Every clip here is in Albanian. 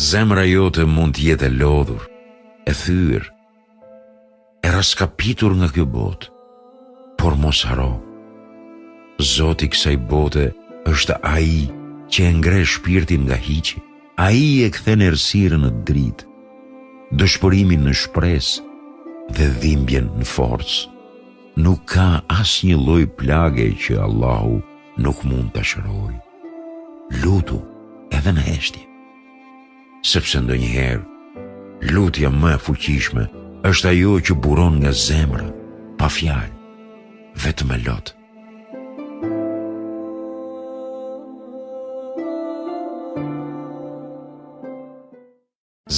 Zemra jote mund të jetë e lodhur, e thyer, e raskapitur nga kjo botë, por mos haro. Zoti i kësaj bote është ai që e ngre shpirtin nga hiqi, ai e kthen errësirën në dritë, dëshpërimin në shpresë dhe dhimbjen në forcë. Nuk ka asnjë lloj plage që Allahu nuk mund ta shërojë. Lutu edhe në heshtje. Sepse ndonjëherë lutja më e fuqishme është ajo që buron nga zemra, pa fjalë, vetëm me lot.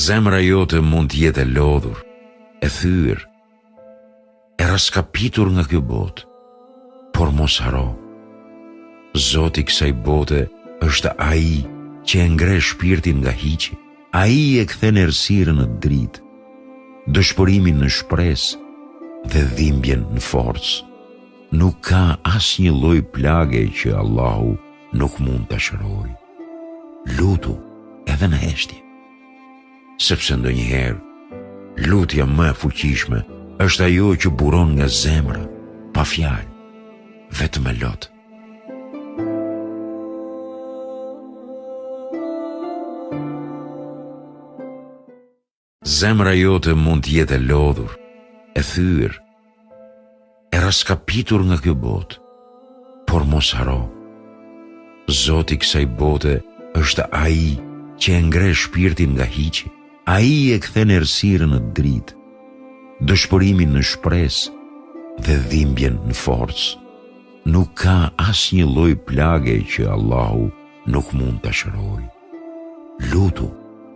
Zemra jote mund të jetë e lodhur, e thyer, e raskapitur nga kjo botë, por mos haro. Zoti i kësaj bote është ai që e ngre shpirtin nga hiqi, ai e kthen errësirën në dritë, dëshpërimin në shpresë dhe dhimbjen në forcë. Nuk ka asnjë lloj plage që Allahu nuk mund ta shërojë. Lutu edhe në heshtje. Sepse ndonjëherë lutja më e fuqishme është ajo që buron nga zemra, pa fjalë, vetëm me lot. Zemra jote mund të jetë e lodhur, e thyer, e raskapitur nga kjo botë, por mos haro. Zoti i kësaj bote është ai që e ngre shpirtin nga hiqi, ai e kthen errësirën në dritë, dëshpërimin në shpresë dhe dhimbjen në forcë. Nuk ka asnjë lloj plage që Allahu nuk mund ta shërojë. Lutu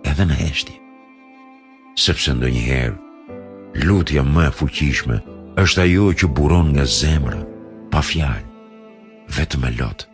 edhe në heshtje. Sepse ndonjëherë lutja më e fuqishme është ajo që buron nga zemra, pa fjalë, vetëm me lot.